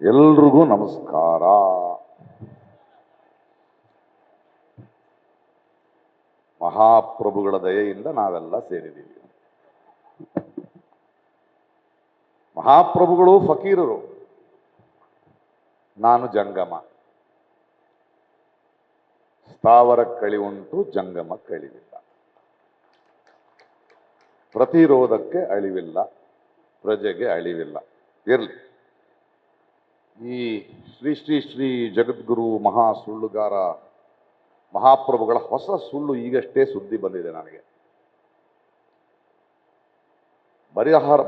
ಎಲ್ರಿಗೂ ನಮಸ್ಕಾರ. ಮಹಾಪ್ರಭುಗಳ ದಯೆಯಿಂದ ನಾವೆಲ್ಲ ಸೇರಿದ್ದೀವಿ. ಮಹಾಪ್ರಭುಗಳು ಫಕೀರರು, ನಾನು ಜಂಗಮ. ಸ್ಥಾವರ ಕಳಿ ಉಂಟು, ಜಂಗಮ ಕಳಿವಿಲ್ಲ. ಪ್ರತಿರೋಧಕ್ಕೆ ಅಳಿವಿಲ್ಲ, ಪ್ರಜೆಗೆ ಅಳಿವಿಲ್ಲ. ಇರಲಿ, ಈ ಶ್ರೀ ಶ್ರೀ ಶ್ರೀ ಜಗದ್ಗುರು ಮಹಾ ಸುಳ್ಳುಗಾರ ಮಹಾಪ್ರಭುಗಳ ಹೊಸ ಸುಳ್ಳು ಈಗಷ್ಟೇ ಸುದ್ದಿ ಬಂದಿದೆ ನನಗೆ.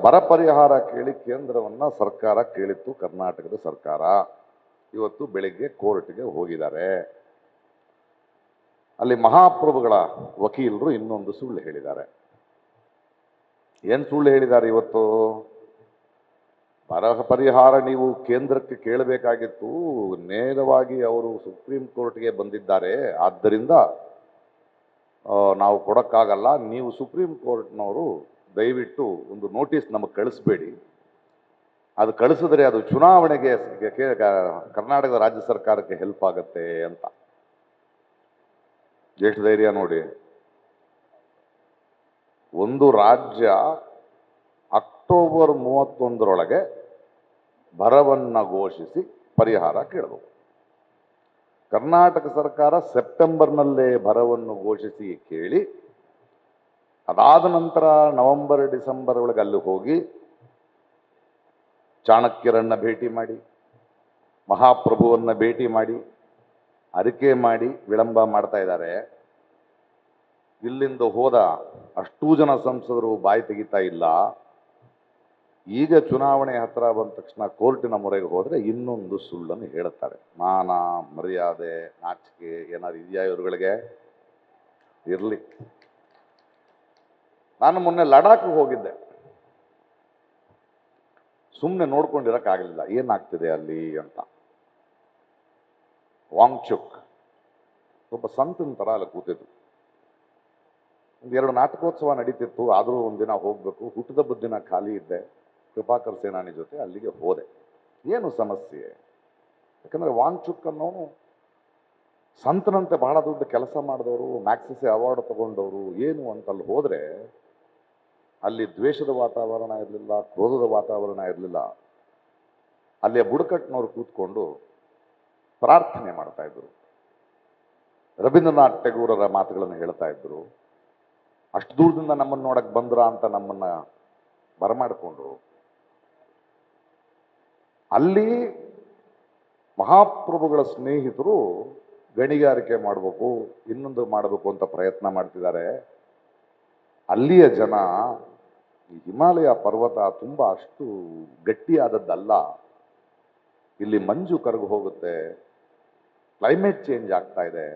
ಬರ ಪರಿಹಾರ ಕೇಳಿ ಕೇಂದ್ರವನ್ನ ಸರ್ಕಾರ ಕೇಳಿತ್ತು. ಕರ್ನಾಟಕದ ಸರ್ಕಾರ ಇವತ್ತು ಬೆಳಿಗ್ಗೆ ಕೋರ್ಟ್ಗೆ ಹೋಗಿದ್ದಾರೆ. ಅಲ್ಲಿ ಮಹಾಪ್ರಭುಗಳ ವಕೀಲರು ಇನ್ನೊಂದು ಸುಳ್ಳು ಹೇಳಿದ್ದಾರೆ. ಏನ್ ಸುಳ್ಳು ಹೇಳಿದ್ದಾರೆ? ಇವತ್ತು ಬರ ಪರಿಹಾರ ನೀವು ಕೇಂದ್ರಕ್ಕೆ ಕೇಳಬೇಕಾಗಿತ್ತು, ನೇರವಾಗಿ ಅವರು ಸುಪ್ರೀಂ ಕೋರ್ಟ್ಗೆ ಬಂದಿದ್ದಾರೆ, ಆದ್ದರಿಂದ ನಾವು ಕೊಡಕ್ಕಾಗಲ್ಲ. ನೀವು ಸುಪ್ರೀಂ ಕೋರ್ಟ್ನವರು ದಯವಿಟ್ಟು ಒಂದು ನೋಟಿಸ್ ನಮಗೆ ಕಳಿಸ್ಬೇಡಿ, ಅದು ಕಳಿಸಿದ್ರೆ ಅದು ಚುನಾವಣೆಗೆ ಕರ್ನಾಟಕದ ರಾಜ್ಯ ಸರ್ಕಾರಕ್ಕೆ ಹೆಲ್ಪ್ ಆಗುತ್ತೆ ಅಂತ. ಎಷ್ಟು ಧೈರ್ಯ ನೋಡಿ. ಒಂದು ರಾಜ್ಯ ಅಕ್ಟೋಬರ್ 31ರೊಳಗೆ ಬರವನ್ನ ಘೋಷಿಸಿ ಪರಿಹಾರ ಕೇಳಬೇಕು. ಕರ್ನಾಟಕ ಸರ್ಕಾರ ಸೆಪ್ಟೆಂಬರ್ನಲ್ಲೇ ಬರವನ್ನು ಘೋಷಿಸಿ ಕೇಳಿ, ಅದಾದ ನಂತರ ನವೆಂಬರ್ ಡಿಸೆಂಬರ್ ಒಳಗೆ ಅಲ್ಲಿ ಹೋಗಿ ಚಾಣಕ್ಯರನ್ನ ಭೇಟಿ ಮಾಡಿ, ಮಹಾಪ್ರಭುವನ್ನ ಭೇಟಿ ಮಾಡಿ, ಅರಿಕೆ ಮಾಡಿ ವಿಳಂಬ ಮಾಡ್ತಾ ಇದ್ದಾರೆ. ಇಲ್ಲಿಂದ ಹೋದ ಅಷ್ಟೂ ಜನ ಸಂಸದರು ಬಾಯಿ ತೆಗಿತಾ ಇಲ್ಲ. ಈಗ ಚುನಾವಣೆ ಹತ್ರ ಬಂದ ತಕ್ಷಣ ಕೋರ್ಟಿನ ಮೊರೆಗೆ ಹೋದ್ರೆ ಇನ್ನೊಂದು ಸುಳ್ಳನ್ನು ಹೇಳುತ್ತಾರೆ. ಮಾನ ಮರ್ಯಾದೆ ನಾಚಿಕೆ ಏನಾದ್ರು ಇದೆಯಾ ಇವರುಗಳಿಗೆ? ಇರಲಿ. ನಾನು ಮೊನ್ನೆ ಲಡಾಖ್ ಹೋಗಿದ್ದೆ. ಸುಮ್ಮನೆ ನೋಡ್ಕೊಂಡಿರಕ್ಕಾಗಲಿಲ್ಲ ಏನಾಗ್ತಿದೆ ಅಲ್ಲಿ ಅಂತ. ವಾಂಗ್ಚುಕ್ ಒಬ್ಬ ಸಂತನ ತರ ಅಲ್ಲಿ ಕೂತಿದ್ರು. ಒಂದೆರಡು ನಾಟಕೋತ್ಸವ ನಡೀತಿತ್ತು, ಆದರೂ ಒಂದಿನ ಹೋಗ್ಬೇಕು. ಹುಟ್ಟದಬ್ಬದ ದಿನ ಖಾಲಿ ಇದ್ದೆ, ಕೃಪಾಕರ್ ಸೇನಾನಿ ಜೊತೆ ಅಲ್ಲಿಗೆ ಹೋದೆ. ಏನು ಸಮಸ್ಯೆ? ಯಾಕಂದ್ರೆ ವಾಂಗ್ಚುಕ್ ಅನ್ನೋನು ಸಂತನಂತೆ ಬಹಳ ದೊಡ್ಡ ಕೆಲಸ ಮಾಡಿದವರು, ಮ್ಯಾಕ್ಸಿಸೆ ಅವಾರ್ಡ್ ತಗೊಂಡವರು. ಏನು ಅಂತ ಅಲ್ಲಿ ಹೋದ್ರೆ ಅಲ್ಲಿ ದ್ವೇಷದ ವಾತಾವರಣ ಇರಲಿಲ್ಲ, ಕ್ರೋಧದ ವಾತಾವರಣ ಇರಲಿಲ್ಲ. ಅಲ್ಲಿಯ ಬುಡಕಟ್ಟಿನವರು ಕೂತ್ಕೊಂಡು ಪ್ರಾರ್ಥನೆ ಮಾಡ್ತಾ ಇದ್ರು. ರವೀಂದ್ರನಾಥ್ ಟ್ಯಾಗೂರರ ಮಾತುಗಳನ್ನು ಹೇಳ್ತಾ ಇದ್ರು. ಅಷ್ಟು ದೂರದಿಂದ ನಮ್ಮನ್ನು ನೋಡಕ್ ಬಂದ್ರ ಅಂತ ನಮ್ಮನ್ನ ಬರಮಾಡಿಕೊಂಡ್ರು. ಅಲ್ಲಿ ಮಹಾಪ್ರಭುಗಳ ಸ್ನೇಹಿತರು ಗಣಿಗಾರಿಕೆ ಮಾಡಬೇಕು, ಇನ್ನೊಂದು ಮಾಡಬೇಕು ಅಂತ ಪ್ರಯತ್ನ ಮಾಡ್ತಿದ್ದಾರೆ. ಅಲ್ಲಿಯ ಜನ ಈ ಹಿಮಾಲಯ ಪರ್ವತ ತುಂಬಾ ಅಷ್ಟು ಗಟ್ಟಿಯಾದದ್ದಲ್ಲ, ಇಲ್ಲಿ ಮಂಜು ಕರಗು ಹೋಗುತ್ತೆ, ಕ್ಲೈಮೇಟ್ ಚೇಂಜ್ ಆಗ್ತಾ ಇದೆ,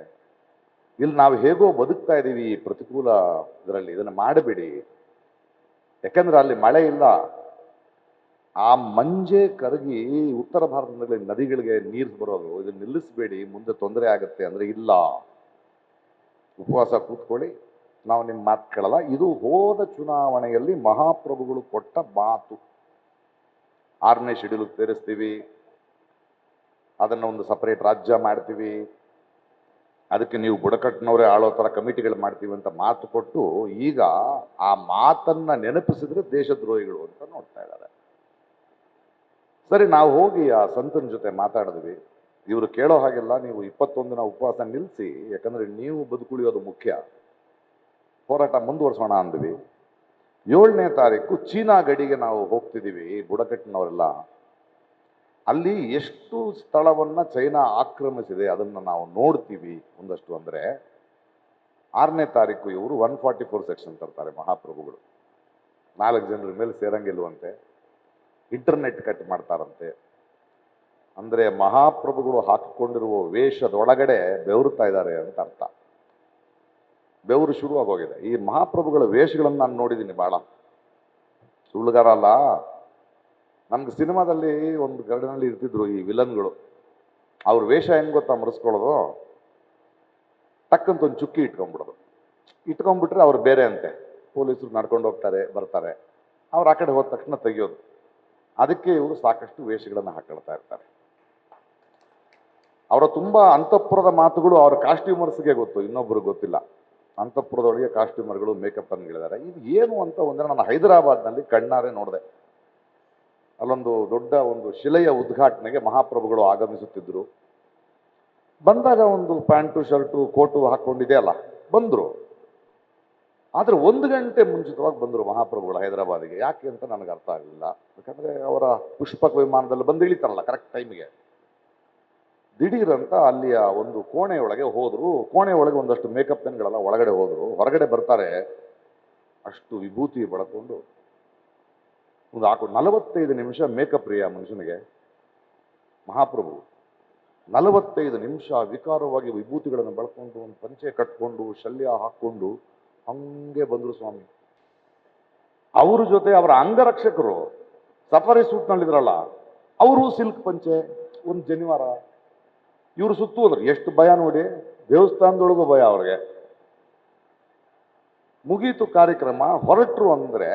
ಇಲ್ಲಿ ನಾವು ಹೇಗೋ ಬದುಕ್ತಾ ಇದ್ದೀವಿ ಪ್ರತಿಕೂಲ ಇದರಲ್ಲಿ, ಇದನ್ನು ಮಾಡಬೇಡಿ. ಯಾಕಂದ್ರೆ ಅಲ್ಲಿ ಮಳೆ ಇಲ್ಲ, ಆ ಮಂಜೆ ಕರಗಿ ಉತ್ತರ ಭಾರತದಲ್ಲಿ ನದಿಗಳಿಗೆ ನೀರು ಬರೋದು, ಇದನ್ನ ನಿಲ್ಲಿಸಬೇಡಿ, ಮುಂದೆ ತೊಂದರೆ ಆಗುತ್ತೆ. ಅಂದ್ರೆ ಇಲ್ಲ, ಉಪವಾಸ ಕೂತ್ಕೊಳ್ಳಿ, ನಾವು ನಿಮ್ಮ ಮಾತು ಕೇಳಲ್ಲ. ಇದು ಹೋದ ಚುನಾವಣೆಯಲ್ಲಿ ಮಹಾಪ್ರಭುಗಳು ಕೊಟ್ಟ ಮಾತು. 6ನೇ ಶೆಡ್ಯೂಲ್ ಸೇರಿಸ್ತೀವಿ, ಅದನ್ನ ಒಂದು ಸಪರೇಟ್ ರಾಜ್ಯ ಮಾಡ್ತೀವಿ, ಅದಕ್ಕೆ ನೀವು ಬುಡಕಟ್ಟಿನವರೇ ಆಳೋ ತರ ಕಮಿಟಿಗಳು ಮಾಡ್ತೀವಿ ಅಂತ ಮಾತು ಕೊಟ್ಟು, ಈಗ ಆ ಮಾತನ್ನ ನೆನಪಿಸಿದ್ರೆ ದೇಶದ್ರೋಹಿಗಳು ಅಂತ ನೋಡ್ತಾ ಇದ್ದಾರೆ. ಸರಿ, ನಾವು ಹೋಗಿ ಆ ಸಂತನ ಜೊತೆ ಮಾತಾಡಿದ್ವಿ. ಇವರು ಕೇಳೋ ಹಾಗೆಲ್ಲ, ನೀವು 21 ದಿನ ಉಪವಾಸ ನಿಲ್ಲಿಸಿ, ಯಾಕಂದ್ರೆ ನೀವು ಬದುಕುಳಿಯೋದು ಮುಖ್ಯ, ಹೋರಾಟ ಮುಂದುವರ್ಸೋಣ ಅಂದ್ವಿ. 7ನೇ ತಾರೀಕು ಚೀನಾ ಗಡಿಗೆ ನಾವು ಹೋಗ್ತಿದ್ದೀವಿ ಬುಡಕಟ್ಟಿನವರೆಲ್ಲ. ಅಲ್ಲಿ ಎಷ್ಟು ಸ್ಥಳವನ್ನ ಚೈನಾ ಆಕ್ರಮಿಸಿದೆ ಅದನ್ನ ನಾವು ನೋಡ್ತೀವಿ ಒಂದಷ್ಟು. ಅಂದ್ರೆ 6ನೇ ತಾರೀಕು ಇವರು 144 ಸೆಕ್ಷನ್ ತರ್ತಾರೆ ಮಹಾಪ್ರಭುಗಳು. 4 ಜನರ ಮೇಲೆ ಸೇರಂಗಿಲ್ವಂತೆ, ಇಂಟರ್ನೆಟ್ ಕಟ್ ಮಾಡ್ತಾರಂತೆ. ಅಂದ್ರೆ ಮಹಾಪ್ರಭುಗಳು ಹಾಕಿಕೊಂಡಿರುವ ವೇಷದೊಳಗಡೆ ಬೆವರುತ್ತಾ ಇದ್ದಾರೆ ಅಂತ ಅರ್ಥ. ಬೆವರು ಶುರುವಾಗಿ ಹೋಗಿದೆ. ಈ ಮಹಾಪ್ರಭುಗಳ ವೇಷಗಳನ್ನು ನಾನು ನೋಡಿದ್ದೀನಿ, ಬಹಳ ಸುಳ್ಳುಗಾರ ಅಲ್ಲ. ನಮ್ಗೆ ಸಿನಿಮಾದಲ್ಲಿ ಒಂದು ಗರಡಿನಲ್ಲಿ ಇರ್ತಿದ್ರು ಈ ವಿಲನ್ಗಳು. ಅವ್ರ ವೇಷ ಹೆಂಗ್ ಗೊತ್ತಾ ಮರೆಸ್ಕೊಳ್ಳೋದು? ಟಕ್ಕಂತ ಒಂದು ಚುಕ್ಕಿ ಇಟ್ಕೊಂಡ್ಬಿಟ್ರೆ ಅವ್ರು ಬೇರೆ ಅಂತೆ. ಪೊಲೀಸರು ನಡ್ಕೊಂಡು ಹೋಗ್ತಾರೆ ಬರ್ತಾರೆ, ಅವ್ರು ಆ ಕಡೆ ಹೋದ ತಕ್ಷಣ ತೆಗಿಯೋದು. ಅದಕ್ಕೆ ಇವರು ಸಾಕಷ್ಟು ವೇಷಗಳನ್ನು ಹಾಕೊಳ್ತಾ ಇರ್ತಾರೆ. ಅವರ ತುಂಬಾ ಅಂತಃಪುರದ ಮಾತುಗಳು ಅವರ ಕಾಸ್ಟ್ಯೂಮರ್ಸ್ಗೆ ಗೊತ್ತು, ಇನ್ನೊಬ್ಬರು ಗೊತ್ತಿಲ್ಲ. ಅಂತಃಪುರದೊಳಗೆ ಕಾಸ್ಟ್ಯೂಮರ್ಗಳು ಮೇಕಪ್ ಅನ್ಗಳಿದ್ದಾರೆ. ಇದು ಏನು ಅಂತ ಒಂದಿನ ನಾನು ಹೈದರಾಬಾದ್ನಲ್ಲಿ ಕಣ್ಣಾರೆ ನೋಡಿದೆ. ಅಲ್ಲೊಂದು ದೊಡ್ಡ ಒಂದು ಶಿಲೆಯ ಉದ್ಘಾಟನೆಗೆ ಮಹಾಪ್ರಭುಗಳು ಆಗಮಿಸುತ್ತಿದ್ದರು. ಬಂದಾಗ ಒಂದು ಪ್ಯಾಂಟು ಶರ್ಟು ಕೋಟು ಹಾಕೊಂಡಿದೆ ಅಲ್ಲ, ಬಂದರು. ಆದರೆ 1 ಗಂಟೆ ಮುಂಚಿತವಾಗಿ ಬಂದರು ಮಹಾಪ್ರಭುಗಳು ಹೈದರಾಬಾದಿಗೆ. ಯಾಕೆ ಅಂತ ನನಗೆ ಅರ್ಥ ಆಗಲಿಲ್ಲ. ಯಾಕಂದರೆ ಅವರ ಪುಷ್ಪಕ ವಿಮಾನದಲ್ಲಿ ಬಂದು ಇಳಿತಾರಲ್ಲ ಕರೆಕ್ಟ್ ಟೈಮಿಗೆ. ದಿಢೀರಂತ ಅಲ್ಲಿಯ ಒಂದು ಕೋಣೆಯೊಳಗೆ ಹೋದರು. ಕೋಣೆಯೊಳಗೆ ಒಂದಷ್ಟು ಮೇಕಪ್ ಪೆನ್ಗಳೆಲ್ಲ ಒಳಗಡೆ ಹೋದರು. ಹೊರಗಡೆ ಬರ್ತಾರೆ, ಅಷ್ಟು ವಿಭೂತಿ ಬಳಕೊಂಡು ಒಂದು 45 ನಿಮಿಷ ಮೇಕಪ್ ರೀ ಆ ಮನುಷ್ಯನಿಗೆ. ಮಹಾಪ್ರಭು 45 ನಿಮಿಷ ವಿಕಾರವಾಗಿ ವಿಭೂತಿಗಳನ್ನು ಬಳಕೊಂಡು ಒಂದು ಪಂಚೆ ಕಟ್ಕೊಂಡು ಶಲ್ಯ ಹಾಕ್ಕೊಂಡು ಹಂಗೆ ಬಂದರು ಸ್ವಾಮಿ. ಅವ್ರ ಜೊತೆ ಅವರ ಅಂಗರಕ್ಷಕರು ಸಫಾರಿ ಸೂಟ್ನಲ್ಲಿದ್ರಲ್ಲ, ಅವರು ಸಿಲ್ಕ್ ಪಂಚೆ, ಒಂದು ಜನಿವಾರ, ಇವರು ಸುತ್ತು ಅಂದ್ರೆ ಎಷ್ಟು ಭಯ ನೋಡಿ. ದೇವಸ್ಥಾನದೊಳಗೂ ಭಯ ಅವ್ರಿಗೆ. ಮುಗೀತು ಕಾರ್ಯಕ್ರಮ, ಹೊರಟರು ಅಂದ್ರೆ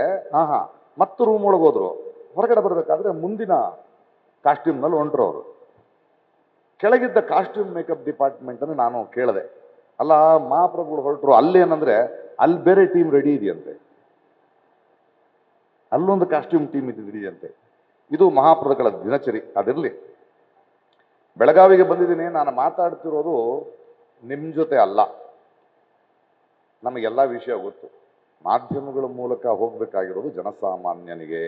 ಮತ್ತೆ ರೂಮ್ ಒಳಗೆ ಹೋದ್ರು. ಹೊರಗಡೆ ಬರ್ಬೇಕಾದ್ರೆ ಮುಂದಿನ ಕಾಸ್ಟ್ಯೂಮ್ನಲ್ಲಿ ಹೊಂಟ್ರು ಅವರು. ಕೆಳಗಿದ್ದ ಕಾಸ್ಟ್ಯೂಮ್ ಮೇಕಪ್ ಡಿಪಾರ್ಟ್ಮೆಂಟ್ ಅನ್ನು ನಾನು ಕೇಳಿದೆ, ಅಲ್ಲ ಮಹಾಪ್ರಭುಗಳು ಹೊರಟರು, ಅಲ್ಲೇನಂದ್ರೆ ಅಲ್ಲಿ ಬೇರೆ ಟೀಮ್ ರೆಡಿ ಇದೆಯಂತೆ, ಅಲ್ಲೊಂದು ಕಾಸ್ಟ್ಯೂಮ್ ಟೀಮ್ ಇದೆಯಂತೆ. ಇದು ಮಹಾಪ್ರಭುಗಳ ದಿನಚರಿ. ಅದಿರಲಿ, ಬೆಳಗಾವಿಗೆ ಬಂದಿದ್ದೀನಿ. ನಾನು ಮಾತಾಡ್ತಿರೋದು ನಿಮ್ಮ ಜೊತೆ ಅಲ್ಲ, ನಮಗೆಲ್ಲ ವಿಷಯ ಗೊತ್ತು. ಮಾಧ್ಯಮಗಳ ಮೂಲಕ ಹೋಗ್ಬೇಕಾಗಿರೋದು ಜನಸಾಮಾನ್ಯನಿಗೆ.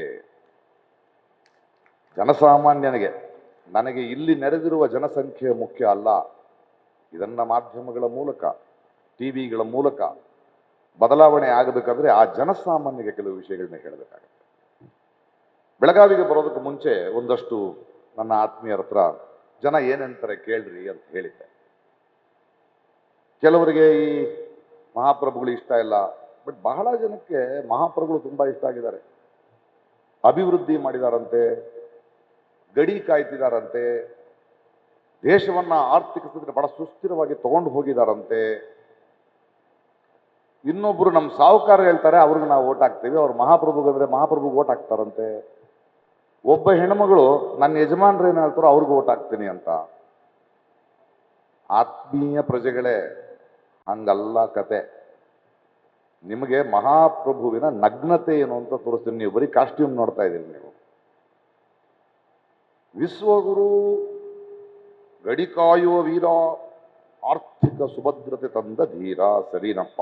ನನಗೆ ಇಲ್ಲಿ ನೆರೆದಿರುವ ಜನಸಂಖ್ಯೆ ಮುಖ್ಯ ಅಲ್ಲ. ಇದನ್ನ ಮಾಧ್ಯಮಗಳ ಮೂಲಕ, ಟಿವಿಗಳ ಮೂಲಕ ಬದಲಾವಣೆ ಆಗಬೇಕಾದ್ರೆ ಆ ಜನಸಾಮಾನ್ಯಗೆ ಕೆಲವು ವಿಷಯಗಳನ್ನ ಹೇಳಬೇಕಾಗುತ್ತೆ. ಬೆಳಗಾವಿಗೆ ಬರೋದಕ್ಕೆ ಮುಂಚೆ ಒಂದಷ್ಟು ನನ್ನ ಆತ್ಮೀಯರ ಹತ್ರ ಜನ ಏನಂತಾರೆ ಕೇಳ್ರಿ ಅಂತ ಹೇಳಿದ್ದೆ. ಕೆಲವರಿಗೆ ಈ ಮಹಾಪ್ರಭುಗಳು ಇಷ್ಟ ಇಲ್ಲ, ಬಟ್ ಬಹಳ ಜನಕ್ಕೆ ಮಹಾಪ್ರಭುಗಳು ತುಂಬಾ ಇಷ್ಟ ಆಗಿದ್ದಾರೆ. ಅಭಿವೃದ್ಧಿ ಮಾಡಿದಾರಂತೆ, ಗಡಿ ಕಾಯ್ತಿದಾರಂತೆ, ದೇಶವನ್ನ ಆರ್ಥಿಕ ಸ್ಥಿತಿ ಬಹಳ ಸುಸ್ಥಿರವಾಗಿ ತಗೊಂಡು ಹೋಗಿದಾರಂತೆ. ಇನ್ನೊಬ್ರು ನಮ್ಮ ಸಾಹುಕಾರ ಹೇಳ್ತಾರೆ ಅವ್ರಿಗೆ ನಾವು ಓಟ್ ಹಾಕ್ತೀವಿ, ಅವ್ರು ಮಹಾಪ್ರಭುಗಂದ್ರೆ ಮಹಾಪ್ರಭುಗೆ ಓಟ್ ಹಾಕ್ತಾರಂತೆ. ಒಬ್ಬ ಹೆಣ್ಮಗಳು ನನ್ನ ಯಜಮಾನ್ರು ಏನ್ ಹೇಳ್ತಾರೋ ಅವ್ರಿಗೆ ಓಟ್ ಹಾಕ್ತೀನಿ ಅಂತ. ಆತ್ಮೀಯ ಪ್ರಜೆಗಳೇ, ಹಂಗಲ್ಲ ಕತೆ. ನಿಮಗೆ ಮಹಾಪ್ರಭುವಿನ ನಗ್ನತೆ ಏನು ಅಂತ ತೋರಿಸ್ತೀನಿ. ನೀವು ಬರೀ ಕಾಸ್ಟ್ಯೂಮ್ ನೋಡ್ತಾ ಇದ್ದೀರಿ. ನೀವು ವಿಶ್ವಗುರು, ಗಡಿ ಕಾಯುವ ವೀರ, ಆರ್ಥಿಕ ಸುಭದ್ರತೆ ತಂದ ಧೀರ, ಸರಿನಪ್ಪ.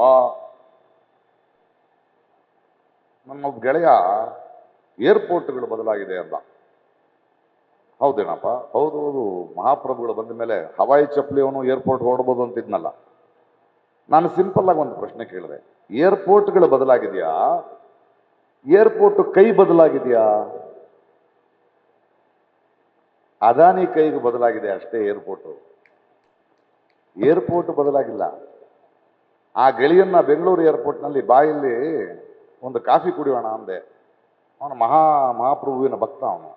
ನನ್ನೊಬ್ಬ ಗೆಳೆಯ ಏರ್ಪೋರ್ಟ್ಗಳು ಬದಲಾಗಿದೆ ಅಂದ. ಹೌದೇನಪ್ಪ? ಹೌದು ಹೌದು, ಮಹಾಪ್ರಭುಗಳು ಬಂದ ಮೇಲೆ ಹವಾಯಿ ಚಪ್ಪಲಿ ಅವನು ಏರ್ಪೋರ್ಟ್ ಹೊರಡ್ಬೋದು ಅಂತಿದ್ನಲ್ಲ. ನಾನು ಸಿಂಪಲ್ ಆಗಿ ಒಂದು ಪ್ರಶ್ನೆ ಕೇಳಿದೆ, ಏರ್ಪೋರ್ಟ್ಗಳು ಬದಲಾಗಿದೆಯಾ, ಏರ್ಪೋರ್ಟ್ ಕೈ ಬದಲಾಗಿದೆಯಾ? ಅದಾನಿ ಕೈಗೆ ಬದಲಾಗಿದೆ ಅಷ್ಟೇ ಏರ್ಪೋರ್ಟ್ ಬದಲಾಗಿಲ್ಲ. ಆ ಗೆಳೆಯನ್ನ ಬೆಂಗಳೂರು ಏರ್ಪೋರ್ಟ್ನಲ್ಲಿ ಬಾಯಲ್ಲಿ ಒಂದು ಕಾಫಿ ಕುಡಿಯೋಣ ಅಂದೆ. ಅವನು ಮಹಾಪ್ರಭುವಿನ ಭಕ್ತ. ಅವನು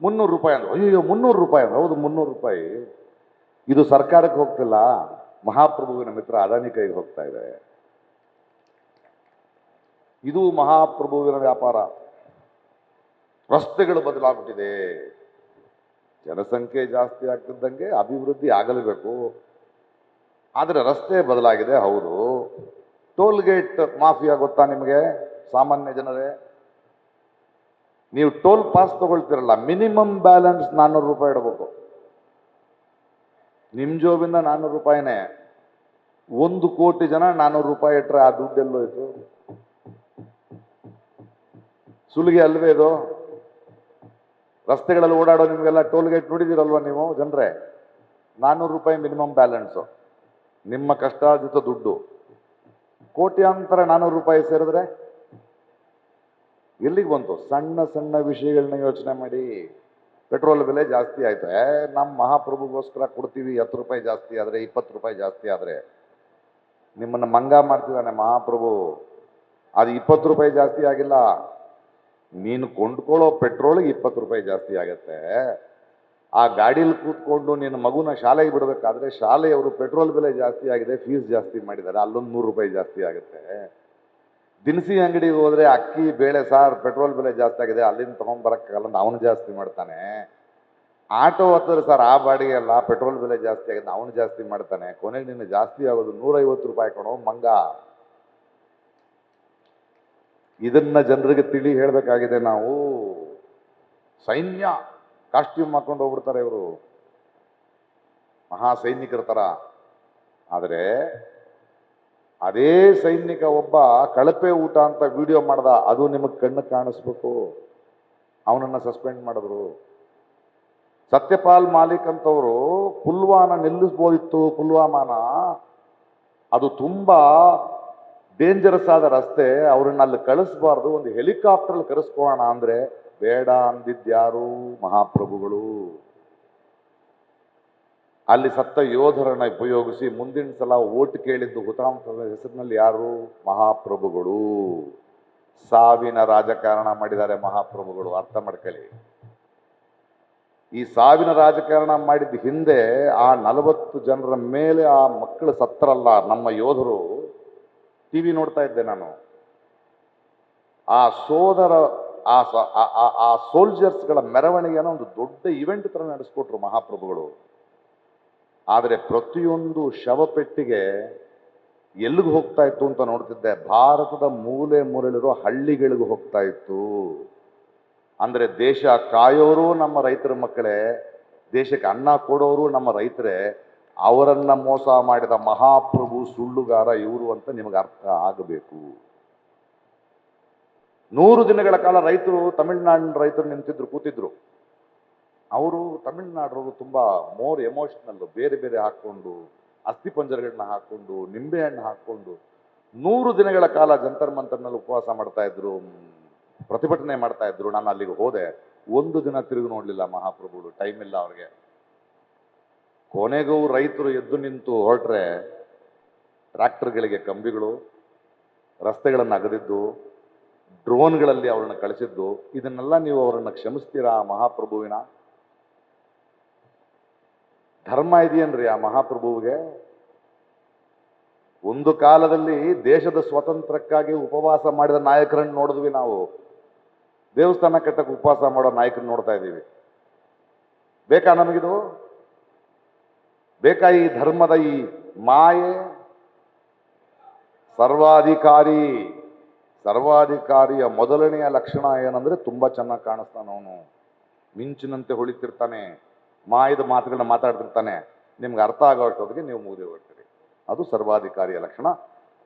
300 ರೂಪಾಯಿ ಅಂದ್ರು. ಅಯ್ಯೋ 300 ರೂಪಾಯಿ ಅಂದ್ರೆ, ಹೌದು 300 ರೂಪಾಯಿ. ಇದು ಸರ್ಕಾರಕ್ಕೆ ಹೋಗ್ತಿಲ್ಲ, ಮಹಾಪ್ರಭುವಿನ ಮಿತ್ರ ಅದಾನಿ ಕೈಗೆ ಹೋಗ್ತಾ ಇದೆ. ಇದು ಮಹಾಪ್ರಭುವಿನ ವ್ಯಾಪಾರ. ರಸ್ತೆಗಳು ಬದಲಾಗ್ಬಿಟ್ಟಿದೆ. ಜನಸಂಖ್ಯೆ ಜಾಸ್ತಿ ಆಗ್ತಿದ್ದಂಗೆ ಅಭಿವೃದ್ಧಿ ಆಗಲೇಬೇಕು. ಆದರೆ ರಸ್ತೆ ಬದಲಾಗಿದೆ. ಹೌದು. ಟೋಲ್ ಗೇಟ್ ಮಾಫಿಯಾ ಗೊತ್ತಾ ನಿಮಗೆ? ಸಾಮಾನ್ಯ ಜನರೇ, ನೀವು ಟೋಲ್ ಪಾಸ್ ತಗೊಳ್ತಿರಲ್ಲ, ಮಿನಿಮಮ್ ಬ್ಯಾಲೆನ್ಸ್ 400 ರೂಪಾಯಿ ಇಡಬೇಕು. ನಿಮ್ ಜೋಬಿಂದ 400 ರೂಪಾಯಿನೇ. 1 ಕೋಟಿ ಜನ 400 ರೂಪಾಯಿ ಇಟ್ರೆ ಆ ದುಡ್ಡೆಲ್ಲೋಯ್ತು? ಸುಲಿಗೆ ಅಲ್ವೇ ಇದು? ರಸ್ತೆಗಳಲ್ಲಿ ಓಡಾಡೋ ನಿಮ್ಗೆಲ್ಲ ಟೋಲ್ ಗೇಟ್ ನೋಡಿದಿರಲ್ವ ನೀವು ಜನರೇ? 400 ರೂಪಾಯಿ ಮಿನಿಮಮ್ ಬ್ಯಾಲೆನ್ಸು, ನಿಮ್ಮ ಕಷ್ಟಾರ್ಜಿತ ದುಡ್ಡು. ಕೋಟ್ಯಾಂತರ 400 ರೂಪಾಯಿ ಸೇರಿದ್ರೆ ಎಲ್ಲಿಗೆ ಬಂತು? ಸಣ್ಣ ಸಣ್ಣ ವಿಷಯಗಳನ್ನ ಯೋಚನೆ ಮಾಡಿ. ಪೆಟ್ರೋಲ್ ಬೆಲೆ ಜಾಸ್ತಿ ಆಯ್ತು, ನಮ್ಮ ಮಹಾಪ್ರಭುಗೋಸ್ಕರ ಕೊಡ್ತೀವಿ. 10 ರೂಪಾಯಿ ಜಾಸ್ತಿ ಆದರೆ, 20 ರೂಪಾಯಿ ಜಾಸ್ತಿ ಆದರೆ ನಿಮ್ಮನ್ನು ಮಂಗ ಮಾಡ್ತಿದ್ದಾನೆ ಮಹಾಪ್ರಭು. ಅದು 20 ರೂಪಾಯಿ ಜಾಸ್ತಿ ಆಗಿಲ್ಲ, ನೀನು ಕೊಂಡ್ಕೊಳ್ಳೋ ಪೆಟ್ರೋಲ್ಗೆ 20 ರೂಪಾಯಿ ಜಾಸ್ತಿ ಆಗತ್ತೆ. ಆ ಗಾಡೀಲಿ ಕೂತ್ಕೊಂಡು ನಿನ್ನ ಮಗುನ ಶಾಲೆಗೆ ಬಿಡಬೇಕಾದ್ರೆ ಶಾಲೆಯವರು ಪೆಟ್ರೋಲ್ ಬೆಲೆ ಜಾಸ್ತಿ ಆಗಿದೆ, ಫೀಸ್ ಜಾಸ್ತಿ ಮಾಡಿದ್ದಾರೆ, ಅಲ್ಲೊಂದು 100 ರೂಪಾಯಿ ಜಾಸ್ತಿ ಆಗುತ್ತೆ. ದಿನಸಿ ಅಂಗಡಿಗೆ ಹೋದ್ರೆ ಅಕ್ಕಿ ಬೇಳೆ ಸಾರು ಪೆಟ್ರೋಲ್ ಬೆಲೆ ಜಾಸ್ತಿ ಆಗಿದೆ, ಅಲ್ಲಿಂದ ತಗೊಂಡ್ಬರಕ್ಕಾಗಲ್ಲ ಅಂತ ಅವನು ಜಾಸ್ತಿ ಮಾಡ್ತಾನೆ. ಆಟೋ ಹತ್ತಿರ ಸರ್ ಆ ಬಾಡಿಗೆ ಅಲ್ಲ, ಪೆಟ್ರೋಲ್ ಬೆಲೆ ಜಾಸ್ತಿ ಆಗಿದೆ ಅವನು ಜಾಸ್ತಿ ಮಾಡ್ತಾನೆ. ಕೊನೆಗೆ ನಿನ್ನ ಜಾಸ್ತಿ ಆಗೋದು 150 ರೂಪಾಯಿ ಕೊಡೋ ಮಂಗ. ಇದನ್ನ ಜನರಿಗೆ ತಿಳಿ ಹೇಳ್ಬೇಕಾಗಿದೆ ನಾವು. ಸೈನ್ಯ ಕಾಸ್ಟ್ಯೂಮ್ ಹಾಕೊಂಡು ಹೋಗ್ಬಿಡ್ತಾರೆ ಇವರು, ಮಹಾ ಸೈನಿಕರ ತರ. ಆದರೆ ಅದೇ ಸೈನಿಕ ಒಬ್ಬ ಕಳಪೆ ಊಟ ಅಂತ ವಿಡಿಯೋ ಮಾಡ್ದ, ಅದು ನಿಮಗೆ ಕಣ್ಣು ಕಾಣಿಸ್ಬೇಕು, ಅವನನ್ನ ಸಸ್ಪೆಂಡ್ ಮಾಡಿದ್ರು. ಸತ್ಯಪಾಲ್ ಮಾಲಿಕ್ ಅಂತವರು ಪುಲ್ವಾನ ನಿಲ್ಲಿಸ್ಬೋದಿತ್ತು, ಪುಲ್ವಾಮಾನ, ಅದು ತುಂಬಾ ಡೇಂಜರಸ್ ಆದ ರಸ್ತೆ, ಅವ್ರನ್ನ ಅಲ್ಲಿ ಕಳಿಸ್ಬಾರ್ದು, ಒಂದು ಹೆಲಿಕಾಪ್ಟರ್ ಕರೆಸ್ಕೋಣ ಅಂದ್ರೆ ಬೇಡ ಅಂದಿದ್ಯಾರು? ಮಹಾಪ್ರಭುಗಳು. ಅಲ್ಲಿ ಸತ್ತ ಯೋಧರನ್ನ ಉಪಯೋಗಿಸಿ ಮುಂದಿನ ಸಲ ಓಟ್ ಕೇಳಿದ್ದು ಹುತಾತ್ಮರ ಹೆಸರಿನಲ್ಲಿ ಯಾರು? ಮಹಾಪ್ರಭುಗಳು. ಸಾವಿನ ರಾಜಕಾರಣ ಮಾಡಿದ್ದಾರೆ ಮಹಾಪ್ರಭುಗಳು, ಅರ್ಥ ಮಾಡ್ಕೊಳ್ಳಿ. ಈ ಸಾವಿನ ರಾಜಕಾರಣ ಮಾಡಿದ ಹಿಂದೆ ಆ 40 ಜನರ ಮೇಲೆ ಆ ಮಕ್ಕಳು ಸತ್ತರಲ್ಲ ನಮ್ಮ ಯೋಧರು. ಟಿವಿ ನೋಡ್ತಾ ಇದ್ದೆ ನಾನು. ಆ ಸೋದರ ಆ ಸೋಲ್ಜರ್ಸ್ಗಳ ಮೆರವಣಿಗೆನ ಒಂದು ದೊಡ್ಡ ಇವೆಂಟ್ ತರ ನಡೆಸ್ಕೊಟ್ರು ಮಹಾಪ್ರಭುಗಳು. ಆದರೆ ಪ್ರತಿಯೊಂದು ಶವಪೆಟ್ಟಿಗೆ ಎಲ್ಲಿಗೆ ಹೋಗ್ತಾ ಇತ್ತು ಅಂತ ನೋಡ್ತಿದ್ದೆ, ಭಾರತದ ಮೂಲೆ ಮೂಲೆಯಲ್ಲಿರೋ ಹಳ್ಳಿಗಳಿಗೂ ಹೋಗ್ತಾ ಇತ್ತು. ಅಂದ್ರೆ ದೇಶ ಕಾಯೋರು ನಮ್ಮ ರೈತರ ಮಕ್ಕಳೇ, ದೇಶಕ್ಕೆ ಅನ್ನ ಕೊಡೋರು ನಮ್ಮ ರೈತರೇ. ಅವರನ್ನ ಮೋಸ ಮಾಡಿದ ಮಹಾಪ್ರಭು ಸುಳ್ಳುಗಾರ ಇವರು ಅಂತ ನಿಮಗೆ ಅರ್ಥ ಆಗಬೇಕು. 100 ದಿನಗಳ ಕಾಲ ರೈತರು, ತಮಿಳುನಾಡಿನ ರೈತರು ನಿಂತಿದ್ರು, ಕೂತಿದ್ರು. ಅವರು ತಮಿಳುನಾಡವರು ತುಂಬಾ ಮೋರ್ ಎಮೋಷನಲ್, ಬೇರೆ ಬೇರೆ ಹಾಕೊಂಡು, ಅಸ್ಥಿ ಪಂಜರಗಳನ್ನ ಹಾಕೊಂಡು, ನಿಂಬೆ ಹಣ್ಣು ಹಾಕೊಂಡು 100 ದಿನಗಳ ಕಾಲ ಜಂತರ್ ಮಂತರ್ನಲ್ಲಿ ಉಪವಾಸ ಮಾಡ್ತಾ ಇದ್ರು, ಪ್ರತಿಭಟನೆ ಮಾಡ್ತಾ ಇದ್ರು. ನಾನು ಅಲ್ಲಿಗೆ ಹೋದೆ, ಒಂದು ದಿನ ತಿರುಗಿ ನೋಡ್ಲಿಲ್ಲ ಮಹಾಪ್ರಭುಗಳು, ಟೈಮ್ ಇಲ್ಲ ಅವ್ರಿಗೆ. ಕೊನೆಗೂ ರೈತರು ಎದ್ದು ನಿಂತು ಹೊರಟ್ರೆ ಟ್ರ್ಯಾಕ್ಟರ್ಗಳಿಗೆ ಕಂಬಿಗಳು, ರಸ್ತೆಗಳನ್ನು ಅಗದಿದ್ದು, ಡ್ರೋನ್ಗಳಲ್ಲಿ ಅವರನ್ನು ಕಳಿಸಿದ್ದು. ಇದನ್ನೆಲ್ಲ ನೀವು ಅವರನ್ನು ಕ್ಷಮಿಸ್ತೀರಾ? ಮಹಾಪ್ರಭುವಿನ ಧರ್ಮ ಇದೆಯೇನ್ರಿ ಆ ಮಹಾಪ್ರಭುವಿಗೆ? ಒಂದು ಕಾಲದಲ್ಲಿ ದೇಶದ ಸ್ವಾತಂತ್ರ್ಯಕ್ಕಾಗಿ ಉಪವಾಸ ಮಾಡಿದ ನಾಯಕರನ್ನು ನೋಡಿದ್ವಿ ನಾವು. ದೇವಸ್ಥಾನ ಕಟ್ಟಕ್ಕೆ ಉಪವಾಸ ಮಾಡೋ ನಾಯಕರನ್ನು ನೋಡ್ತಾ ಇದ್ದೀವಿ. ಬೇಕಾ ನಮಗಿದು? ಬೇಕಾ ಈ ಧರ್ಮದ ಈ ಮಾಯೆ? ಸರ್ವಾಧಿಕಾರಿಯ ಮೊದಲನೆಯ ಲಕ್ಷಣ ಏನಂದ್ರೆ ತುಂಬಾ ಚೆನ್ನಾಗಿ ಕಾಣಿಸ್ತಾನ ಅವನು, ಮಿಂಚಿನಂತೆ ಹೊಳಿತಿರ್ತಾನೆ, ಮಾಯದ ಮಾತುಗಳನ್ನ ಮಾತಾಡ್ತಿರ್ತಾನೆ. ನಿಮ್ಗೆ ಅರ್ಥ ಆಗೋಷ್ಟೊತ್ತಿಗೆ ನೀವು ಮುಗಿದು ಹೋಗ್ತೀರಿ. ಅದು ಸರ್ವಾಧಿಕಾರಿಯ ಲಕ್ಷಣ.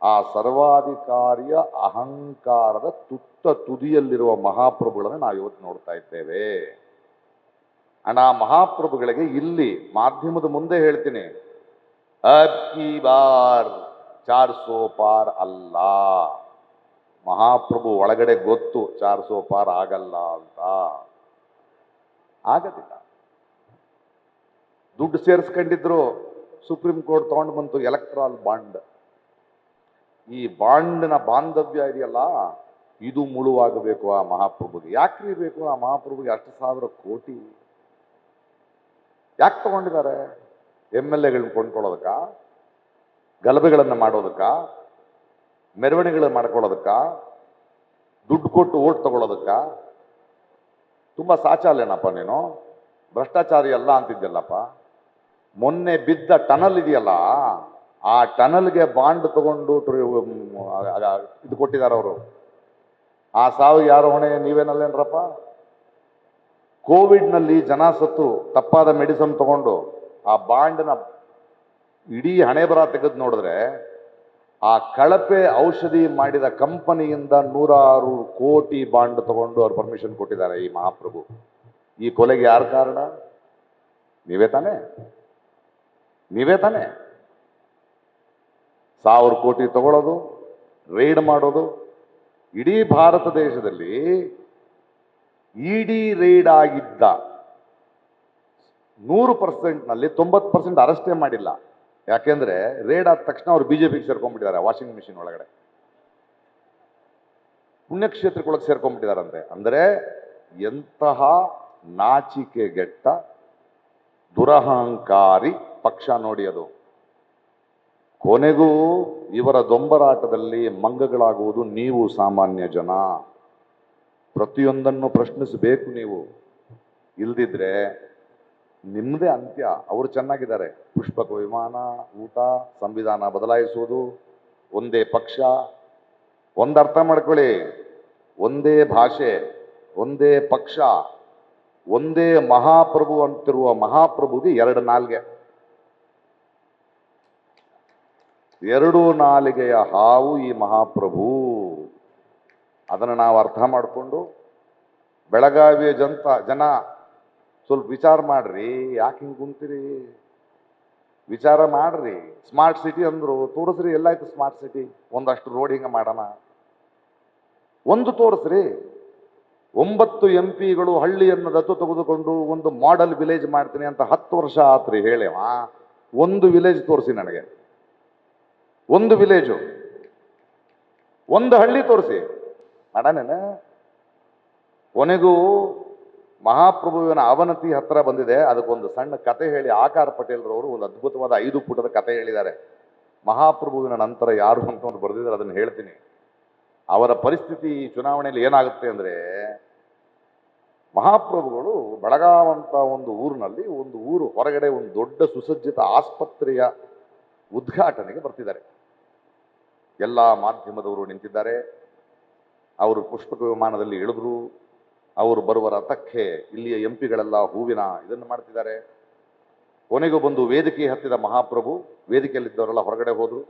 ಆ ಸರ್ವಾಧಿಕಾರಿಯ ಅಹಂಕಾರದ ತುದಿಯಲ್ಲಿರುವ ಮಹಾಪ್ರಭುಗಳನ್ನು ನಾವು ಇವತ್ತು ನೋಡ್ತಾ ಇದ್ದೇವೆ. ಆ ಮಹಾಪ್ರಭುಗಳಿಗೆ ಇಲ್ಲಿ ಮಾಧ್ಯಮದ ಮುಂದೆ ಹೇಳ್ತೀನಿ, ಅಬ್ ಕಿ ಬಾರ್ 400 ಪಾರ್ ಅಲ್ಲ. ಮಹಾಪ್ರಭು ಒಳಗಡೆ ಗೊತ್ತು 400 ಪಾರ್ ಆಗಲ್ಲ ಅಂತ. ಆಗದಿಲ್ಲ. ದುಡ್ಡು ಸೇರಿಸ್ಕೊಂಡಿದ್ರು, ಸುಪ್ರೀಂ ಕೋರ್ಟ್ ತಗೊಂಡು ಬಂತು ಎಲೆಕ್ಟ್ರಾಲ್ ಬಾಂಡ್. ಈ ಬಾಂಡ್ನ ಬಾಂಧವ್ಯ ಇದೆಯಲ್ಲ, ಇದು ಮುಳುವಾಗಬೇಕು ಆ ಮಹಾಪ್ರಭುಗೆ. ಯಾಕ್ರಿ ಬೇಕು ಆ ಮಹಾಪ್ರಭುಗೆ 1000 ಕೋಟಿ? ಯಾಕೆ ತಗೊಂಡಿದ್ದಾರೆ? MLAಗಳನ್ನ ಕೊಂಡ್ಕೊಳ್ಳೋದಕ್ಕ, ಗಲಭೆಗಳನ್ನು ಮಾಡೋದಕ್ಕ, ಮೆರವಣಿಗೆಗಳನ್ನು ಮಾಡ್ಕೊಳ್ಳೋದಕ್ಕ, ದುಡ್ಡು ಕೊಟ್ಟು ಓಟ್ ತಗೊಳ್ಳೋದಕ್ಕ? ತುಂಬಾ ಸಾಚಾಲೇನಪ್ಪ ನೀನು, ಭ್ರಷ್ಟಾಚಾರಿ ಅಲ್ಲ ಅಂತಿದ್ದಲ್ಲಪ್ಪ. ಮೊನ್ನೆ ಬಿದ್ದ ಟನಲ್ ಇದೆಯಲ್ಲ, ಆ ಟನಲ್ಗೆ ಬಾಂಡ್ ತಗೊಂಡು ಇದು ಕೊಟ್ಟಿದ್ದಾರೆ ಅವರು. ಆ ಸಾವು ಯಾರ ಹೊಣೆ? ನೀವೇನಲ್ಲೇನ್ರಪ್ಪ? ಕೋವಿಡ್ನಲ್ಲಿ ಜನ ಸತ್ತು ತಪ್ಪಾದ ಮೆಡಿಸಿನ್ ತಗೊಂಡು ಆ ಬಾಂಡ್ನ ಇಡೀ ಹಣೆ ಬರ ತೆಗೆದು ನೋಡಿದ್ರೆ, ಆ ಕಳಪೆ ಔಷಧಿ ಮಾಡಿದ ಕಂಪನಿಯಿಂದ 100 ಕೋಟಿ ಬಾಂಡ್ ತಗೊಂಡು ಅವ್ರು ಪರ್ಮಿಷನ್ ಕೊಟ್ಟಿದ್ದಾರೆ ಈ ಮಹಾಪ್ರಭು. ಈ ಕೊಲೆಗೆ ಯಾರು ಕಾರಣ? ನೀವೇ ತಾನೇ? 1000 ಕೋಟಿ ತಗೊಳ್ಳೋದು, ರೈಡ್ ಮಾಡೋದು. ಇಡೀ ಭಾರತ ದೇಶದಲ್ಲಿ ಇಡಿ ರೈಡ್ ಆಗಿದ್ದ 100%ನಲ್ಲಿ 90% ಅರೆಸ್ಟೇ ಮಾಡಿಲ್ಲ. ಯಾಕೆಂದ್ರೆ ರೇಡ್ ಆದ ತಕ್ಷಣ ಅವ್ರು ಬಿಜೆಪಿಗೆ ಸೇರ್ಕೊಂಡ್ಬಿಟ್ಟಿದ್ದಾರೆ, ವಾಷಿಂಗ್ ಮಿಷಿನ್ ಒಳಗಡೆ ಪುಣ್ಯಕ್ಷೇತ್ರಕ್ಕೊಳಗೆ ಸೇರ್ಕೊಂಡ್ಬಿಟ್ಟಿದಾರಂತೆ. ಅಂದ್ರೆ ಎಂತಹ ನಾಚಿಕೆಗೆಟ್ಟ ದುರಹಂಕಾರಿ ಪಕ್ಷ ನೋಡಿ ಅದು. ಕೊನೆಗೂ ಇವರ ದೊಂಬರಾಟದಲ್ಲಿ ಮಂಗಗಳಾಗುವುದು ನೀವು ಸಾಮಾನ್ಯ ಜನ. ಪ್ರತಿಯೊಂದನ್ನು ಪ್ರಶ್ನಿಸಬೇಕು ನೀವು. ಇಲ್ದಿದ್ರೆ ನಿಮ್ಮದೇ ಅಂತ್ಯ. ಅವರು ಚೆನ್ನಾಗಿದ್ದಾರೆ, ಪುಷ್ಪಕ ವಿಮಾನ, ಊಟ, ಸಂವಿಧಾನ ಬದಲಾಯಿಸುವುದು, ಒಂದೇ ಪಕ್ಷ. ಒಂದರ್ಥ ಮಾಡ್ಕೊಳ್ಳಿ, ಒಂದೇ ಭಾಷೆ, ಒಂದೇ ಪಕ್ಷ, ಒಂದೇ ಮಹಾಪ್ರಭು ಅಂತಿರುವ ಮಹಾಪ್ರಭುಗೆ ಎರಡು ನಾಲ್ಗೆ. ಎರಡು ನಾಲಿಗೆಯ ಹಾವು ಈ ಮಹಾಪ್ರಭು. ಅದನ್ನು ನಾವು ಅರ್ಥ ಮಾಡಿಕೊಂಡು ಬೆಳಗಾವಿಯ ಜನ ಸ್ವಲ್ಪ ವಿಚಾರ ಮಾಡ್ರಿ. ಯಾಕೆ ಹಿಂಗೆ ಕುಂತೀರಿ? ವಿಚಾರ ಮಾಡ್ರಿ. ಸ್ಮಾರ್ಟ್ ಸಿಟಿ ಅಂದ್ರು, ತೋರಿಸ್ರಿ ಎಲ್ಲಾಯ್ತು ಸ್ಮಾರ್ಟ್ ಸಿಟಿ. ಒಂದಷ್ಟು ರೋಡ್ ಹಿಂಗೆ ಮಾಡೋಣ, ಒಂದು ತೋರಿಸ್ರಿ. 9 MP ಗಳು ಹಳ್ಳಿಯನ್ನು ದತ್ತು ತೆಗೆದುಕೊಂಡು ಒಂದು ಮಾಡೆಲ್ ವಿಲೇಜ್ ಮಾಡ್ತೀನಿ ಅಂತ 10 ವರ್ಷ ಆತ್ರಿ ಹೇಳೇವ. ಒಂದು ವಿಲೇಜ್ ತೋರಿಸಿ ನನಗೆ, ಒಂದು ವಿಲೇಜು, ಒಂದು ಹಳ್ಳಿ ತೋರಿಸಿ ಮಾಡನೇನ. ಕೊನೆಗೂ ಮಹಾಪ್ರಭುವಿನ ಅವನತಿ ಹತ್ರ ಬಂದಿದೆ. ಅದಕ್ಕೊಂದು ಸಣ್ಣ ಕತೆ ಹೇಳಿ ಆಕಾರ ಪಟೇಲ್ರವರು ಒಂದು ಅದ್ಭುತವಾದ 5 ಪುಟದ ಕತೆ ಹೇಳಿದ್ದಾರೆ. ಮಹಾಪ್ರಭುವಿನ ನಂತರ ಯಾರು ಅಂತ ಒಂದು ಬರೆದಿದ್ದಾರೆ, ಅದನ್ನು ಹೇಳ್ತೀನಿ. ಅವರ ಪರಿಸ್ಥಿತಿ ಚುನಾವಣೆಯಲ್ಲಿ ಏನಾಗುತ್ತೆ ಅಂದರೆ, ಮಹಾಪ್ರಭುಗಳು ಬೆಳಗಾವಂತ ಒಂದು ಊರಿನಲ್ಲಿ, ಒಂದು ಊರು ಹೊರಗಡೆ ಒಂದು ದೊಡ್ಡ ಸುಸಜ್ಜಿತ ಆಸ್ಪತ್ರೆಯ ಉದ್ಘಾಟನೆಗೆ ಬರ್ತಿದ್ದಾರೆ. ಎಲ್ಲ ಮಾಧ್ಯಮದವರು ನಿಂತಿದ್ದಾರೆ. ಅವರು ಪುಷ್ಪಕ ವಿಮಾನದಲ್ಲಿ ಇಳಿದ್ರು. ಅವರು ಬರುವ ರಥಕ್ಕೆ ಇಲ್ಲಿಯ MP ಗಳೆಲ್ಲ ಹೂವಿನ ಇದನ್ನು ಮಾಡ್ತಿದ್ದಾರೆ. ಕೊನೆಗೂ ಬಂದು ವೇದಿಕೆ ಹತ್ತಿದ ಮಹಾಪ್ರಭು. ವೇದಿಕೆಯಲ್ಲಿದ್ದವರೆಲ್ಲ ಹೊರಗಡೆ ಹೋದ್ರು.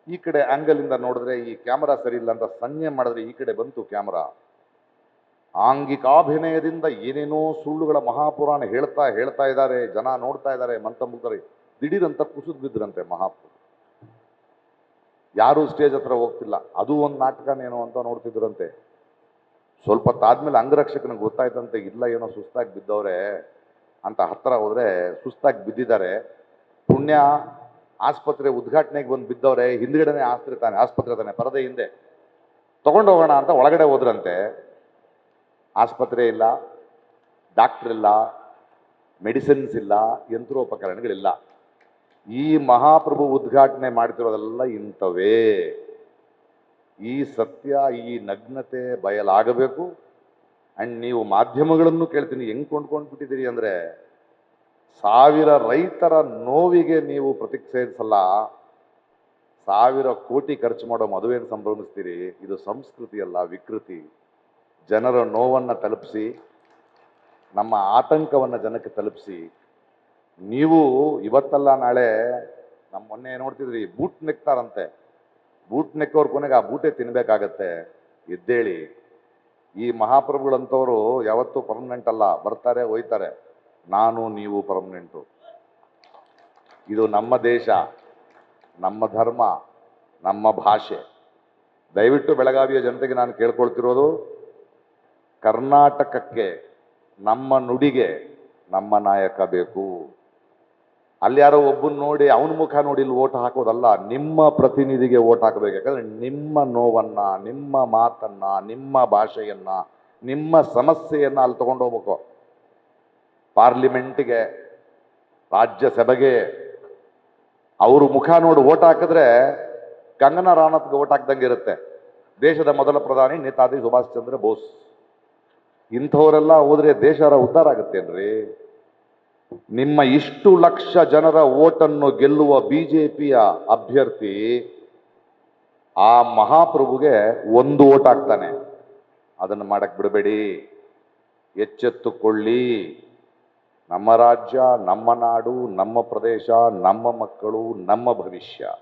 ಈ ಕಡೆ ಆಂಗಲ್ ಇಂದ ನೋಡಿದ್ರೆ ಈ ಕ್ಯಾಮರಾ ಸರಿ ಇಲ್ಲ ಅಂತ ಸಂಜ್ಞೆ ಮಾಡಿದ್ರೆ ಈ ಕಡೆ ಬಂತು ಕ್ಯಾಮರಾ. ಆಂಗಿಕಾಭಿನಯದಿಂದ ಏನೇನೋ ಸುಳ್ಳುಗಳ ಮಹಾಪುರಾಣ ಹೇಳ್ತಾ ಇದ್ದಾರೆ. ಜನ ನೋಡ್ತಾ ಇದ್ದಾರೆ, ಮಂತ್ರಮುಗ್ಧರು. ದಿಢೀರಂತ ಕುಸಿದು ಬಿದ್ರಂತೆ ಮಹಾಪ್ರಭು. ಯಾರೂ ಸ್ಟೇಜ್ ಹತ್ರ ಹೋಗ್ತಿಲ್ಲ. ಅದು ಒಂದು ನಾಟಕನೇನೋ ಅಂತ ನೋಡ್ತಿದ್ರಂತೆ. ಸ್ವಲ್ಪ ಹೊತ್ತಾದ್ಮೇಲೆ ಅಂಗರಕ್ಷಕನಿಗೆ ಗೊತ್ತಾಯ್ತಂತೆ, ಇಲ್ಲ ಏನೋ ಸುಸ್ತಾಗಿ ಬಿದ್ದವ್ರೆ ಅಂತ. ಹತ್ರ ಹೋದ್ರೆ ಸುಸ್ತಾಗಿ ಬಿದ್ದಿದ್ದಾರೆ. ಪುಣ್ಯ ಆಸ್ಪತ್ರೆ ಉದ್ಘಾಟನೆಗೆ ಬಂದು ಬಿದ್ದವ್ರೆ. ಹಿಂದ್ಗಡೆನೆ ಆಸ್ಪತ್ರೆ ತಾನೆ ಪರದೆ ಹಿಂದೆ. ತಗೊಂಡು ಹೋಗೋಣ ಅಂತ ಒಳಗಡೆ ಹೋದ್ರಂತೆ. ಆಸ್ಪತ್ರೆ ಇಲ್ಲ, ಡಾಕ್ಟರ್ ಇಲ್ಲ, ಮೆಡಿಸಿನ್ಸ್ ಇಲ್ಲ, ಯಂತ್ರೋಪಕರಣಗಳಿಲ್ಲ. ಈ ಮಹಾಪ್ರಭು ಉದ್ಘಾಟನೆ ಮಾಡ್ತಿರೋದೆಲ್ಲ ಇಂಥವೇ. ಈ ಸತ್ಯ, ಈ ನಗ್ನತೆ ಬಯಲಾಗಬೇಕು. ಅಂಡ್ ನೀವು ಮಾಧ್ಯಮಗಳನ್ನು ಕೇಳ್ತೀನಿ, ಹೆಂಗ್ ಕೊಂಡ್ಕೊಂಡು ಬಿಟ್ಟಿದ್ದೀರಿ ಅಂದ್ರೆ, 1000 ರೈತರ ನೋವಿಗೆ ನೀವು ಪ್ರತಿಕ್ರಿಯಿಸಲ್ಲ, 1000 ಕೋಟಿ ಖರ್ಚು ಮಾಡೋ ಮದುವೆಯನ್ನು ಸಂಭ್ರಮಿಸ್ತೀರಿ. ಇದು ಸಂಸ್ಕೃತಿ ಅಲ್ಲ, ವಿಕೃತಿ. ಜನರ ನೋವನ್ನು ತಲುಪಿಸಿ, ನಮ್ಮ ಆತಂಕವನ್ನು ಜನಕ್ಕೆ ತಲುಪಿಸಿ. ನೀವು ಇವತ್ತಲ್ಲ ನಾಳೆ, ನಮ್ಮ ಮೊನ್ನೆ ನೋಡ್ತಿದ್ರಿ, ಬೂಟ್ ನೆಕ್ತಾರಂತೆ. ಬೂಟ್ ನೆಕ್ಕವ್ರ ಕೊನೆಗೆ ಆ ಬೂಟೆ ತಿನ್ಬೇಕಾಗತ್ತೆ. ಎದ್ದೇಳಿ. ಈ ಮಹಾಪ್ರಭುಗಳಂತವರು ಯಾವತ್ತೂ ಪರ್ಮನೆಂಟ್ ಅಲ್ಲ, ಬರ್ತಾರೆ ಹೋಯ್ತಾರೆ. ನಾನು ನೀವು ಪರ್ಮನೆಂಟು. ಇದು ನಮ್ಮ ದೇಶ, ನಮ್ಮ ಧರ್ಮ, ನಮ್ಮ ಭಾಷೆ. ದಯವಿಟ್ಟು ಬೆಳಗಾವಿಯ ಜನತೆಗೆ ನಾನು ಕೇಳ್ಕೊಳ್ತಿರೋದು, ಕರ್ನಾಟಕಕ್ಕೆ, ನಮ್ಮ ನುಡಿಗೆ ನಮ್ಮ ನಾಯಕ ಬೇಕು. ಅಲ್ಲಿ ಯಾರೋ ಒಬ್ಬನ ನೋಡಿ ಅವನ ಮುಖ ನೋಡಿ ಇಲ್ಲಿ ಓಟ್ ಹಾಕೋದಲ್ಲ, ನಿಮ್ಮ ಪ್ರತಿನಿಧಿಗೆ ಓಟ್ ಹಾಕಬೇಕು. ಯಾಕಂದ್ರೆ ನಿಮ್ಮ ನೋವನ್ನ, ನಿಮ್ಮ ಮಾತನ್ನ, ನಿಮ್ಮ ಭಾಷೆಯನ್ನ, ನಿಮ್ಮ ಸಮಸ್ಯೆಯನ್ನ ಅಲ್ಲಿ ತಗೊಂಡು ಹೋಗ್ಬೇಕು. ಪಾರ್ಲಿಮೆಂಟ್ಗೆ, ರಾಜ್ಯಸಭೆಗೆ ಅವರು ಮುಖ ನೋಡಿ ಓಟ್ ಹಾಕಿದ್ರೆ ಕಂಗನಾ ರಾಣತ್ಗೆ ಓಟ್ ಹಾಕ್ದಂಗೆ ಇರುತ್ತೆ. ದೇಶದ ಮೊದಲ ಪ್ರಧಾನಿ ನೇತಾಜಿ ಸುಭಾಷ್ ಚಂದ್ರ ಬೋಸ್. ಇಂಥವರೆಲ್ಲ ಹೋದ್ರೆ ದೇಶ ಉದ್ಧಾರ ಆಗುತ್ತೇನ್ರಿ? ನಿಮ್ಮ ಇಷ್ಟು ಲಕ್ಷ ಜನರ ಓಟನ್ನು ಗೆಲ್ಲುವ ಬಿಜೆಪಿಯ ಅಭ್ಯರ್ಥಿ ಆ ಮಹಾಪ್ರಭುಗೆ ಒಂದು ಓಟ್ ಹಾಕ್ತಾನೆ. ಅದನ್ನು ಮಾಡಕ್ ಬಿಡಬೇಡಿ, ಎಚ್ಚೆತ್ತುಕೊಳ್ಳಿ. ನಮ್ಮ ರಾಜ್ಯ, ನಮ್ಮ ನಾಡು, ನಮ್ಮ ಪ್ರದೇಶ, ನಮ್ಮ ಮಕ್ಕಳು, ನಮ್ಮ ಭವಿಷ್ಯ,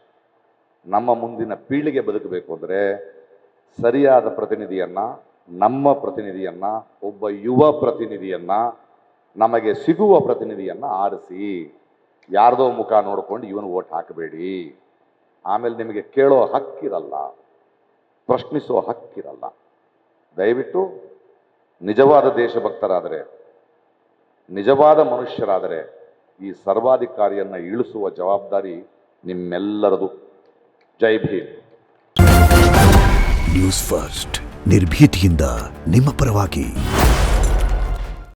ನಮ್ಮ ಮುಂದಿನ ಪೀಳಿಗೆ ಬದುಕಬೇಕು ಅಂದರೆ ಸರಿಯಾದ ಪ್ರತಿನಿಧಿಯನ್ನ, ನಮ್ಮ ಪ್ರತಿನಿಧಿಯನ್ನ, ಒಬ್ಬ ಯುವ ಪ್ರತಿನಿಧಿಯನ್ನ, ನಮಗೆ ಸಿಗುವ ಪ್ರತಿನಿಧಿಯನ್ನ ಆರಿಸಿ. ಯಾರ್ದೋ ಮುಖ ನೋಡ್ಕೊಂಡು ಇವನು ಓಟ್ ಹಾಕಬೇಡಿ. ಆಮೇಲೆ ನಿಮಗೆ ಕೇಳೋ ಹಕ್ಕಿರಲ್ಲ, ಪ್ರಶ್ನಿಸೋ ಹಕ್ಕಿರಲ್ಲ. ದಯವಿಟ್ಟು ನಿಜವಾದ ದೇಶಭಕ್ತರಾದರೆ, ನಿಜವಾದ ಮನುಷ್ಯರಾದರೆ ಈ ಸರ್ವಾಧಿಕಾರಿಯನ್ನ ಇಳಿಸುವ ಜವಾಬ್ದಾರಿ ನಿಮ್ಮೆಲ್ಲರದು. ಜೈ ಭೀಮ್. ನ್ಯೂಸ್ ಫಸ್ಟ್, ನಿರ್ಭೀತಿಯಿಂದ ನಿಮ್ಮ ಪರವಾಗಿ.